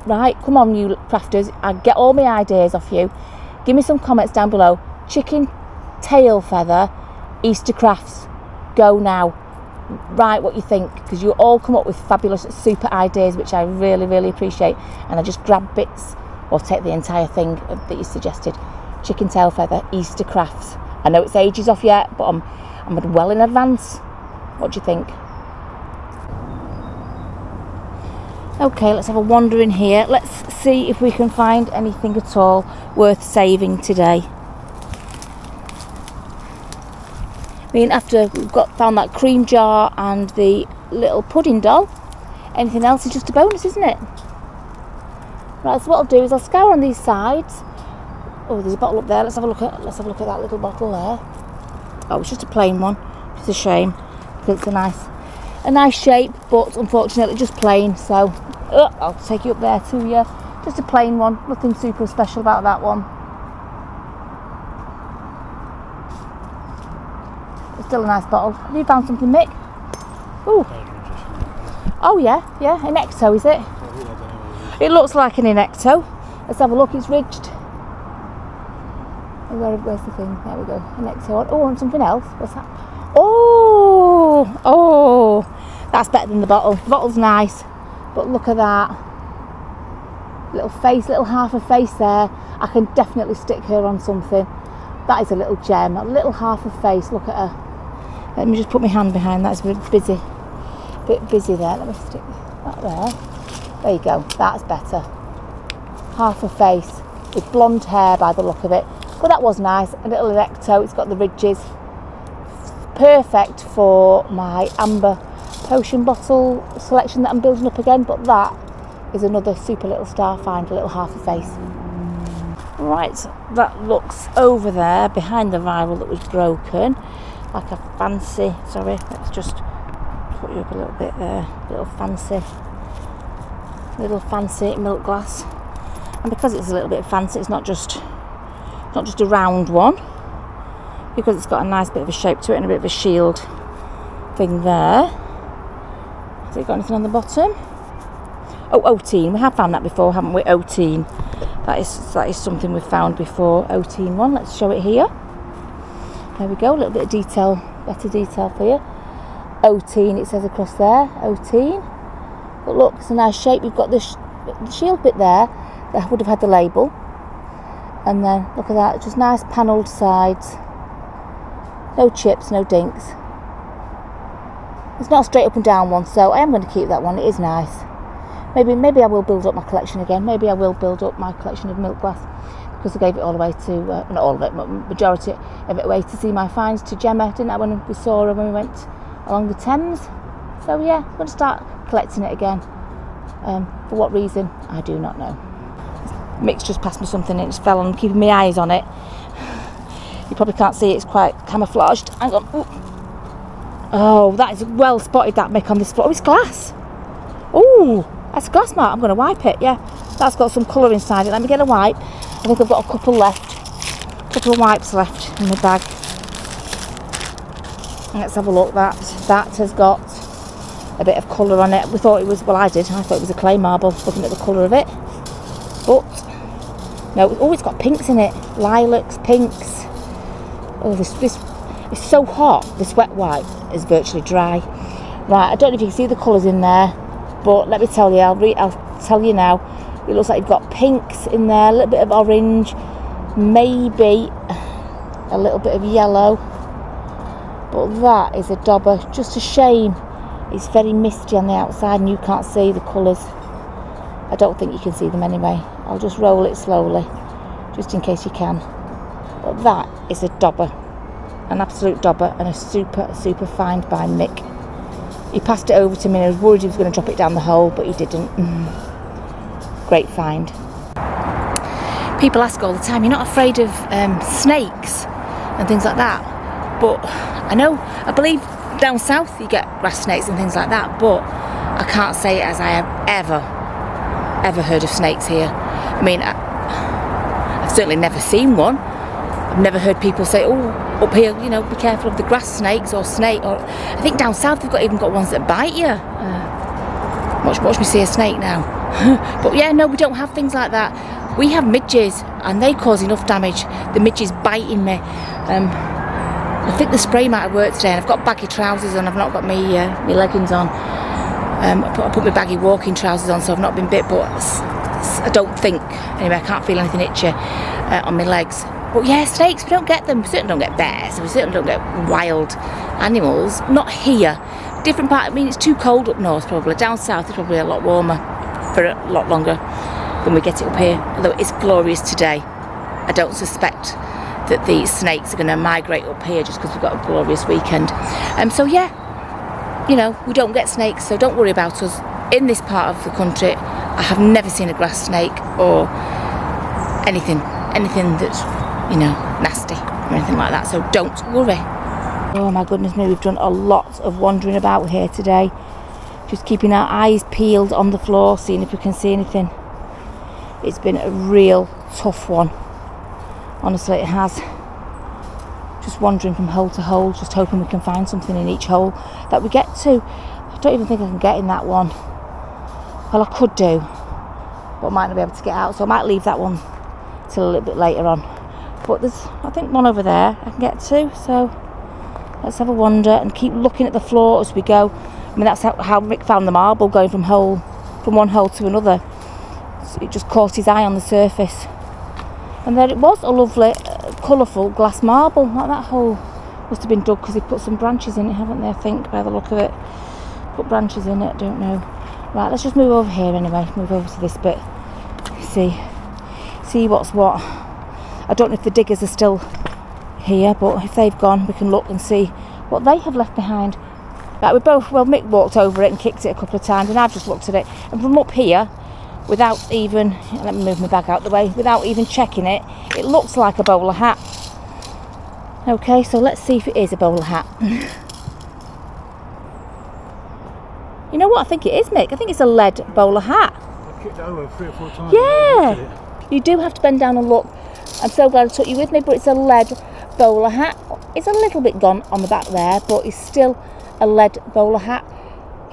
Right, come on, you crafters. I get all my ideas off you. Give me some comments down below. Chicken tail feather, Easter crafts. Go now. Write what you think, because you all come up with fabulous super ideas, which I really, really appreciate. And I just grab bits or take the entire thing that you suggested. Chicken tail feather, Easter crafts. I know it's ages off yet, but I'm well in advance. What do you think? Okay, let's have a wander in here. Let's see if we can find anything at all worth saving today. I mean, after we've found that cream jar and the little pudding doll, anything else is just a bonus, isn't it? Right, so what I'll do is I'll scour on these sides. Oh, there's a bottle up there. Let's have a look at that little bottle there. Oh, it's just a plain one. It's a shame, because it's a nice shape, but unfortunately just plain. So I'll take you up there to you. Just a plain one. Nothing super special about that one. Still a nice bottle. Have you found something, Mick? Ooh. Oh yeah, an Ecto, is it? It looks like an Inecto. Let's have a look. It's ridged. Where's the thing? There we go. Inecto. Oh, and something else. What's that? Oh, that's better than the bottle. The bottle's nice, but look at that. Little face, little half a face there. I can definitely stick her on something. That is a little gem. A little half a face. Look at her. Let me just put my hand behind that. It's a bit busy there. Let me stick that there. There you go. That's better. Half a face with blonde hair by the look of it. But that was nice. A little Erecto. It's got the ridges. Perfect for my amber potion bottle selection that I'm building up again. But that is another super little star find. A little half a face. Right. That looks over there behind the viral that was broken. Like a fancy, sorry, let's just put you up a little bit there, little fancy Little fancy milk glass. And because it's a little bit fancy, it's not just a round one, because it's got a nice bit of a shape to it and a bit of a shield thing there. Has it got anything on the bottom? Oh, Oteen. We have found that before, haven't we? Oteen. That is something we've found before. Oteen one. Let's show it here. There we go. A little bit of detail, better detail for you. Oteen, it says across there. Oteen. But look, it's a nice shape. We've got this the shield bit there that would have had the label. And then look at that, just nice panelled sides. No chips, no dinks. It's not a straight up and down one, so I am going to keep that one. It is nice. Maybe I will build up my collection again. Maybe I will build up my collection of milk glass, because I gave it all away to, not all of it, but majority of it away to see my finds to Gemma, didn't I, when we saw her when we went along the Thames. So yeah, I'm going to start collecting it again. For what reason, I do not know. Mick's just passed me something and it fell on, keeping my eyes on it. You probably can't see it, it's quite camouflaged. Hang on. Ooh. Oh, that is well spotted, that Mick, on this floor. Oh, it's glass. Oh, that's a glass mark. I'm going to wipe it, yeah. That's got some colour inside it. Let me get a wipe. I think I've got a couple left. A couple of wipes left in the bag. Let's have a look. That has got a bit of colour on it. We thought it was, well, I thought it was a clay marble, looking at the colour of it. But no, oh, it's got pinks in it. Lilacs, pinks. Oh, this it's so hot. This wet wipe is virtually dry. Right, I don't know if you can see the colours in there, but let me tell you, I'll tell you now. It looks like you've got pinks in there, a little bit of orange, maybe a little bit of yellow. But that is a dobber. Just a shame. It's very misty on the outside and you can't see the colours. I don't think you can see them anyway. I'll just roll it slowly, just in case you can. But that is a dobber. An absolute dobber, and a super find by Mick. He passed it over to me and I was worried he was going to drop it down the hole, but he didn't. Great find. People ask all the time, you're not afraid of snakes and things like that? But I believe down south you get grass snakes and things like that, but I can't say it as I have ever heard of snakes here. I mean, I've certainly never seen one. I've never heard people say, oh, up here, be careful of the grass snakes or snake. Or I think down south they've even got ones that bite you. Watch me see a snake now. But yeah, no, we don't have things like that. We have midges, and they cause enough damage. The midges biting me. I think the spray might have worked today, and I've got baggy trousers on. I've not got my leggings on. I put my baggy walking trousers on, so I've not been bit. But I don't think, anyway, I can't feel anything itchy on my legs. But yeah, snakes, we don't get them. We certainly don't get bears. We certainly don't get wild animals. Not here. Different part. I mean, it's too cold up north probably. Down south it's probably a lot warmer for a lot longer than we get it up here. Although it's glorious today. I don't suspect that the snakes are going to migrate up here just because we've got a glorious weekend. So yeah, we don't get snakes, so don't worry about us. In this part of the country, I have never seen a grass snake or anything that's nasty or anything like that, so don't worry. Oh my goodness me, we've done a lot of wandering about here today, just keeping our eyes peeled on the floor, seeing if we can see anything. It's been a real tough one, honestly it has. Just wandering from hole to hole, just hoping we can find something in each hole that we get to. I don't even think I can get in that one. Well, I could do, but I might not be able to get out, so I might leave that one till a little bit later on. But there's, I think, one over there I can get to, so let's have a wander and keep looking at the floor as we go. I mean, that's how Mick found the marble, going from one hole to another. So it just caught his eye on the surface. And there it was, a lovely, colourful glass marble. Like that hole must have been dug because they put some branches in it, haven't they, I think, by the look of it. Put branches in it, don't know. Right, let's just move over here anyway, move over to this bit. See what's what. I don't know if the diggers are still here, but if they've gone, we can look and see what they have left behind. Right, Mick walked over it and kicked it a couple of times, and I've just looked at it. And from up here, without even, let me move my bag out the way, without even checking it, it looks like a bowler hat. Okay, so let's see if it is a bowler hat. You know what I think it is, Mick? I think it's a lead bowler hat. kicked it over 3 or 4 times. Yeah, you do have to bend down and look. I'm so glad I took you with me, but it's a lead bowler hat. It's a little bit gone on the back there, but it's still a lead bowler hat.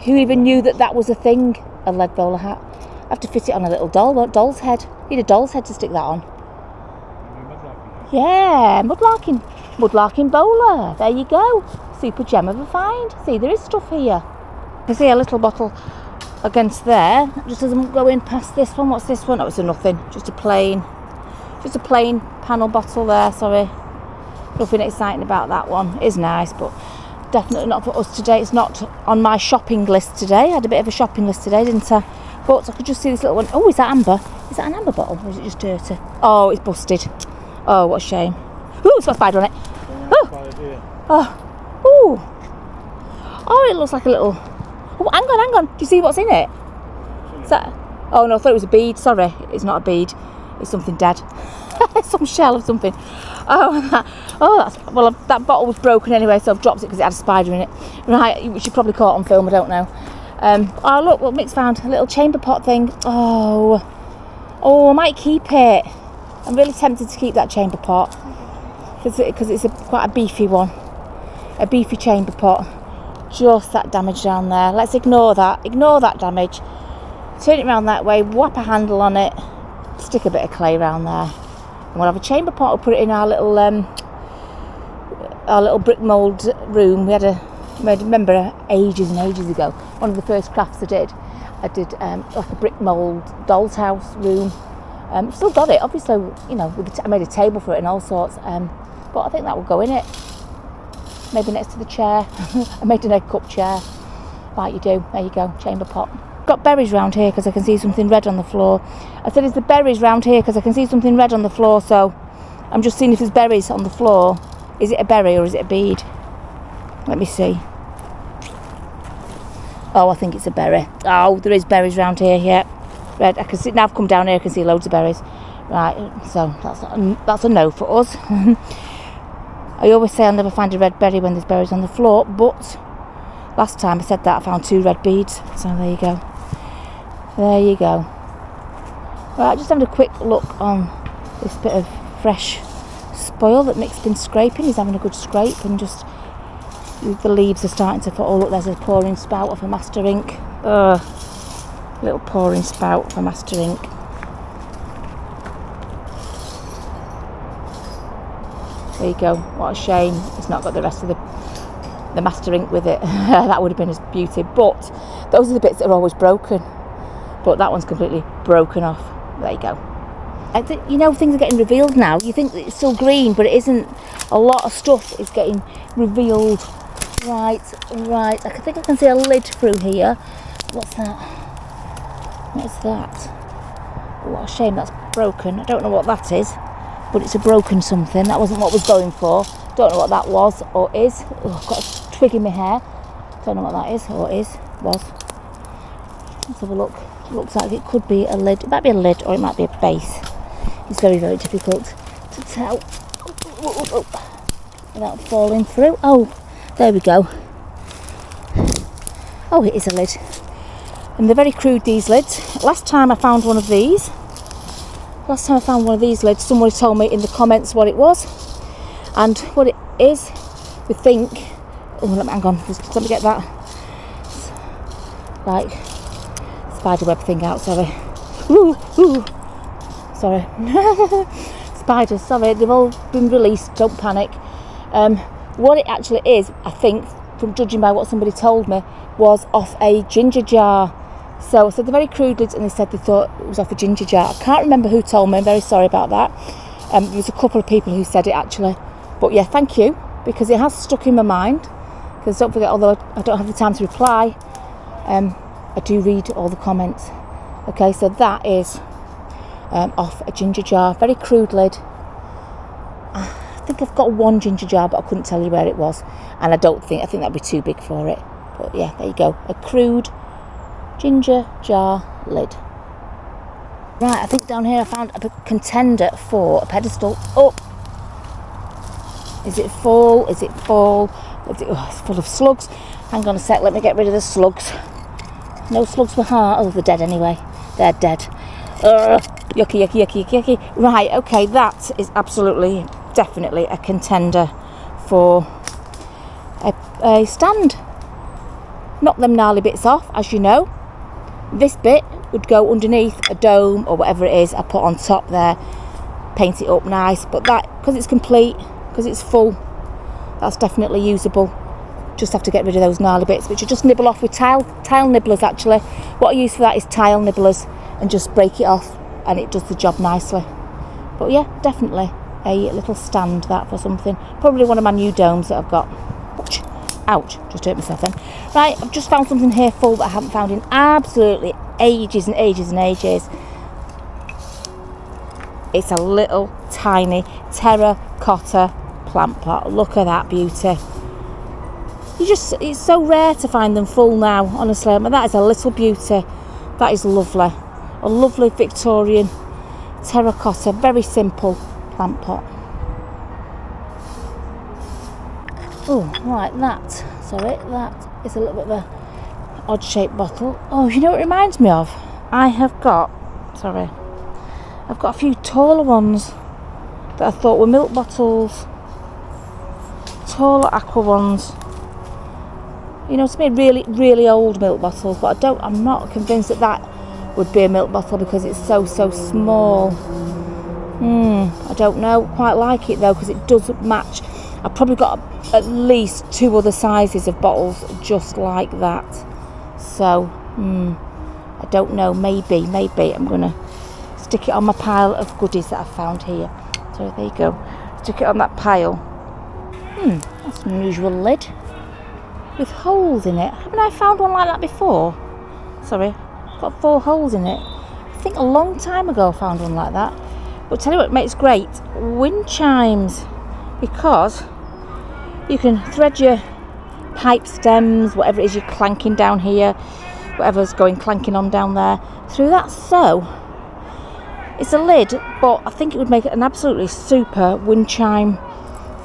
Who even knew that that was a thing, a lead bowler hat? I have to fit it on a little doll's head. You need a doll's head to stick that on. Yeah, mudlarking bowler. There you go. Super gem of a find. See, there is stuff here. I see a little bottle against there. Just as I'm going past this one. What's this one? Oh, it's a nothing. Just a plain panel bottle there. Sorry. Nothing exciting about that one. It is nice, but definitely not for us today. It's not on my shopping list today. I had a bit of a shopping list today, didn't I? But I could just see this little one. Oh, is that amber? Is that an amber bottle? Or is it just dirty? Oh, it's busted. Oh, what a shame. Ooh, it's got a spider on it. Oh, it looks like a little... Oh, hang on. Do you see what's in it? Is that... Oh, no, I thought it was a bead. Sorry, it's not a bead. It's something dead. Some shell of something. That bottle was broken anyway, so I've dropped it because it had a spider in it. Right, which you probably caught on film, I don't know. Oh, look what Mick's found. A little chamber pot thing. Oh, I might keep it. I'm really tempted to keep that chamber pot because it's quite a beefy one. A beefy chamber pot. Just that damage down there. Let's ignore that. Ignore that damage. Turn it around that way. Whap a handle on it. Stick a bit of clay around there. And we'll have a chamber pot. We'll put it in our little brick mould room. Remember ages and ages ago, one of the first crafts I did like a brick mould doll's house room. Still got it, obviously, you know, I made a table for it and all sorts, but I think that will go in it. Maybe next to the chair. I made an egg cup chair. Right, you do. There you go, chamber pot. Got berries round here because I can see something red on the floor. I said, is the berries round here because I can see something red on the floor, so I'm just seeing if there's berries on the floor. Is it a berry or is it a bead? Let me see. Oh, I think it's a berry. Oh, there is berries round here, yeah. Red. I can see now. I've come down here. I can see loads of berries. Right, so that's a no for us. I always say I'll never find a red berry when there's berries on the floor, but last time I said that I found 2 red beads. So there you go. There you go. Right, just having a quick look on this bit of fresh spoil that Mick's been scraping. He's having a good scrape, and just the leaves are starting to fall. Oh, look, there's a pouring spout of a master ink. Little pouring spout for master ink. There you go. What a shame it's not got the rest of the master ink with it. That would have been a beauty, but those are the bits that are always broken. But that one's completely broken off. There you go. I think, you know, things are getting revealed now. You think that it's still green, but it isn't. A lot of stuff is getting revealed. Right. I think I can see a lid through here. What's that? What's that? What a shame that's broken. I don't know what that is, but it's a broken something. That wasn't what I was going for. Don't know what that was or is. Oh, I've got a twig in my hair. Don't know what that is or was. Let's have a look. It looks like it could be a lid. It might be a lid or it might be a base. It's very, very difficult to tell without falling through. Oh, there we go. Oh, it is a lid. And they're very crude, these lids. Last time I found one of these lids, somebody told me in the comments what it was. And what it is, we think... Oh, hang on, just let me get that. Like, spiderweb thing out, sorry. Ooh. Sorry. Spiders, sorry, they've all been released, don't panic. What it actually is, I think, from judging by what somebody told me, was off a ginger jar. So I said they're very crude lids, and they said they thought it was off a ginger jar. I can't remember who told me, I'm very sorry about that. There was a couple of people who said it actually. But yeah, thank you, because it has stuck in my mind. Because don't forget, although I don't have the time to reply, I do read all the comments. Okay, so that is off a ginger jar, very crude lid. I think I've got one ginger jar, but I couldn't tell you where it was. And I think that'd be too big for it. But yeah, there you go, a crude ginger jar lid. Right, I think down here I found a contender for a pedestal. Oh, is it full? Is it full? Oh, it's full of slugs. Hang on a sec, let me get rid of the slugs. No slugs for heart. Oh, they're dead anyway. they're dead. Ugh, yucky, yucky, yucky, yucky, yucky. Right, okay, that is absolutely, definitely a contender for a stand. Knock them gnarly bits off, as you know. This bit would go underneath a dome or whatever it is I put on top there. Paint it up nice, but that, because it's complete, because it's full, that's definitely usable. Just have to get rid of those gnarly bits, which you just nibble off with tile nibblers actually. What I use for that is tile nibblers, and just break it off and it does the job nicely. But yeah, definitely a little stand that for something. Probably one of my new domes that I've got. Ouch, just hurt myself then. Right, I've just found something here full that I haven't found in absolutely ages and ages and ages. It's a little tiny terracotta plant pot. Look at that beauty. It's so rare to find them full now, honestly. But that is a little beauty. That is lovely. A lovely Victorian terracotta, very simple plant pot. Oh, right, that is a little bit of a odd shaped bottle. Oh, you know what it reminds me of? I've got a few taller ones that I thought were milk bottles. Taller aqua ones. You know, to me, really, really old milk bottles, but I'm not convinced that would be a milk bottle because it's so small. I don't know, quite like it though, because it doesn't match. I've probably got at least 2 other sizes of bottles just like that. So, I don't know, maybe I'm gonna stick it on my pile of goodies that I've found here. So there you go, stick it on that pile. That's an unusual lid with holes in it. Haven't I found one like that before? Sorry, got 4 holes in it. I think a long time ago I found one like that. But tell you what makes great wind chimes, because you can thread your pipe stems, whatever it is you're clanking down here, whatever's going clanking on down there, through that. So it's a lid, but I think it would make it an absolutely super wind chime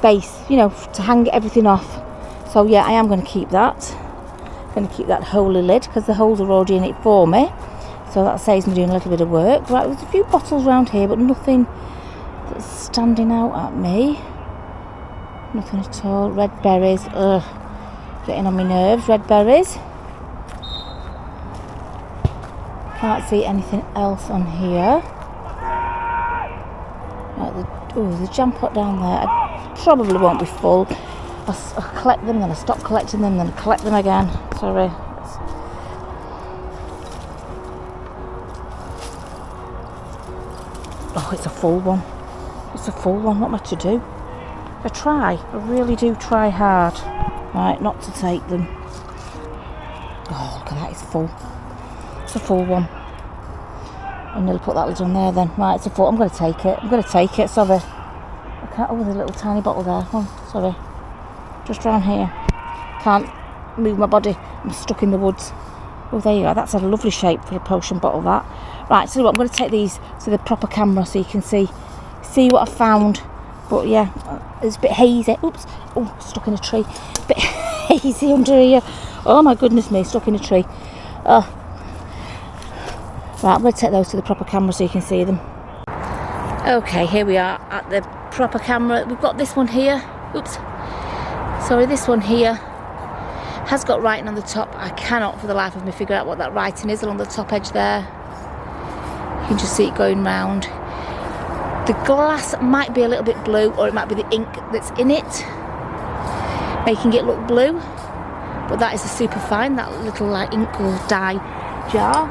base, you know, to hang everything off. So yeah, I am going to keep that. I'm going to keep that holy lid because the holes are already in it for me. So that saves me doing a little bit of work. Right, there's a few bottles around here, but nothing that's standing out at me. Nothing at all. Red berries. Ugh. Getting on my nerves. Red berries. Can't see anything else on here. Right, the jam pot down there. I probably won't be full. I collect them, then I stop collecting them, then I collect them again. Sorry. Oh, it's a full one. It's a full one. What am I to do? I really do try hard. Right, not to take them. Oh, look at that, it's full. It's a full one. I'll nearly put that lid on there then. Right, it's a full. I'm going to take it. Sorry. I can't. Oh, there's a little tiny bottle there. Oh, sorry. Just round here. Can't move my body. I'm stuck in the woods. Oh, there you go. That's a lovely shape for a potion bottle, that. Right, so I'm going to take these to the proper camera so you can see what I found. But yeah, it's a bit hazy. Oops. Oh, stuck in a tree. A bit hazy under here. Oh my goodness me, stuck in a tree. Right, I'm going to take those to the proper camera so you can see them. Okay, here we are at the proper camera. We've got this one here. Oops. Sorry, this one here has got writing on the top. I cannot for the life of me figure out what that writing is along the top edge there. You can just see it going round. The glass might be a little bit blue, or it might be the ink that's in it making it look blue, but that is a super fine, that little like ink or dye jar.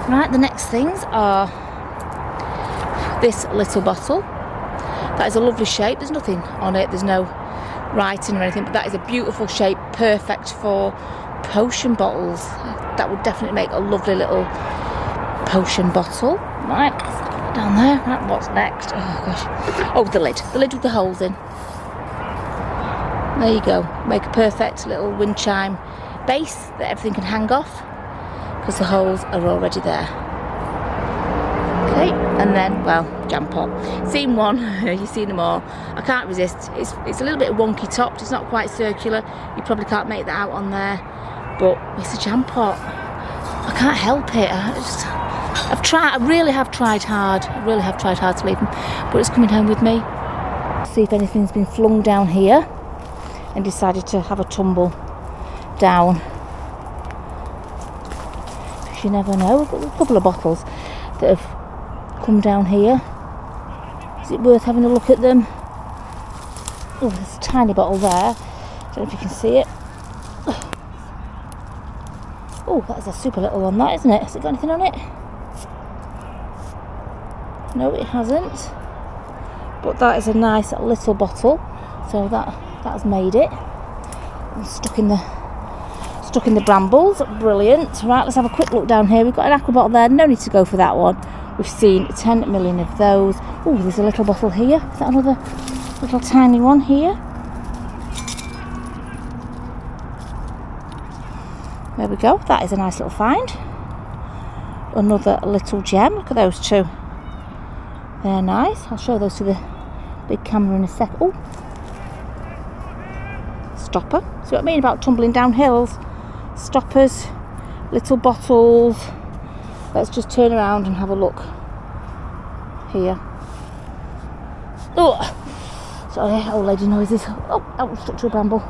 Right, the next things are this little bottle. That is a lovely shape. There's nothing on it, there's no writing or anything, but that is a beautiful shape, perfect for potion bottles. That would definitely make a lovely little potion bottle. Right, down there. Right, what's next? Oh gosh. Oh, the lid with the holes in. There you go. Make a perfect little wind chime base that everything can hang off because the holes are already there. Okay, and then, well, jam pot. Seen one, you've seen them all. I can't resist. It's a little bit wonky topped. It's not quite circular. You probably can't make that out on there, but it's a jam pot. I can't help it. I just I really have tried hard. I really have tried hard to leave him, but it's coming home with me. See if anything's been flung down here and decided to have a tumble down. Because you never know. We've got a couple of bottles that have come down here. Is it worth having a look at them? Oh, there's a tiny bottle there. Don't know if you can see it. Oh, that's a super little one, that, isn't it? Has it got anything on it? No, it hasn't. But that is a nice little bottle. So that's made it. And stuck in the brambles. Brilliant. Right, let's have a quick look down here. We've got an aqua bottle there. No need to go for that one. We've seen 10 million of those. Oh, there's a little bottle here. Is that another little tiny one here? There we go. That is a nice little find. Another little gem. Look at those two. They're nice. I'll show those to the big camera in a sec. Oh, stopper. See what I mean about tumbling down hills? Stoppers, little bottles. Let's just turn around and have a look here. Oh, sorry, old lady noises. Oh, I was stuck to a bramble.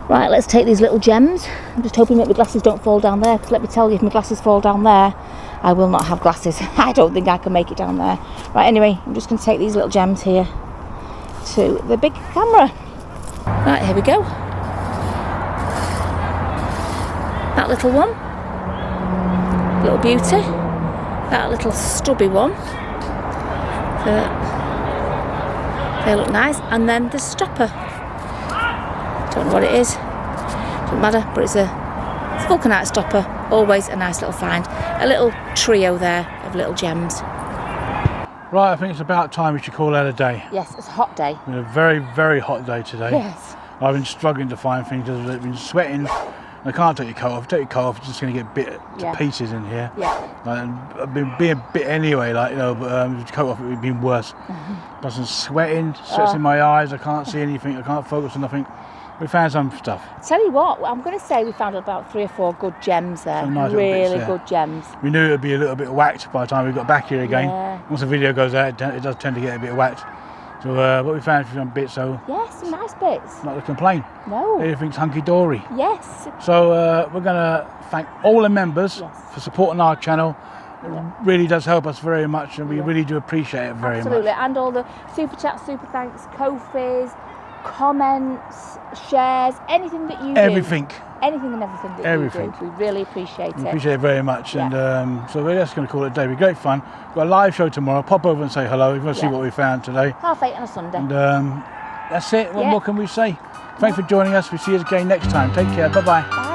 Right, let's take these little gems. I'm just hoping that my glasses don't fall down there, because let me tell you, if my glasses fall down there, I will not have glasses. I don't think I can make it down there. Right, anyway, I'm just going to take these little gems here to the big camera. Right, here we go. That little one. Little beauty. That little stubby one. They look nice. And then the stopper. Don't know what it is. Doesn't matter, but it's a vulcanite stopper. Always a nice little find. A little trio there of little gems. Right, I think it's about time we should call that a day. Yes, it's a hot day. It's been a very, very hot day today. Yes. I've been struggling to find things. I've been sweating. I can't take your coat off. Take your coat off, you're just going to get bit to pieces in here. Yeah. I've been being bit anyway, like, you know, but with the coat off it would have been worse. But I'm sweating, sweat's in my eyes. I can't see anything. I can't focus on nothing. We found some stuff. Tell you what, I'm going to say we found about 3 or 4 good gems there. Some nice really bits, good gems. We knew it would be a little bit whacked by the time we got back here again. Yeah. Once the video goes out, it does tend to get a bit whacked. So, but we found some bits, so Yes, some nice bits. not to complain. No. Everything's hunky-dory. Yes. So we're going to thank all the members for supporting our channel. It really does help us very much, and we really do appreciate it very Absolutely. much. And all the super chats, super thanks, Ko-fis, comments, shares, anything that you Everything. do. Anything and everything that you do. We really appreciate We it. appreciate it very much. And so we're just going to call it a day. It'll be great fun. We've got a live show tomorrow. Pop over and say hello if you want to see what we found today. 8:30 on a Sunday. And that's it. What more can we say? Thanks for joining us. We'll see you again next time. Take care. Bye-bye. Bye.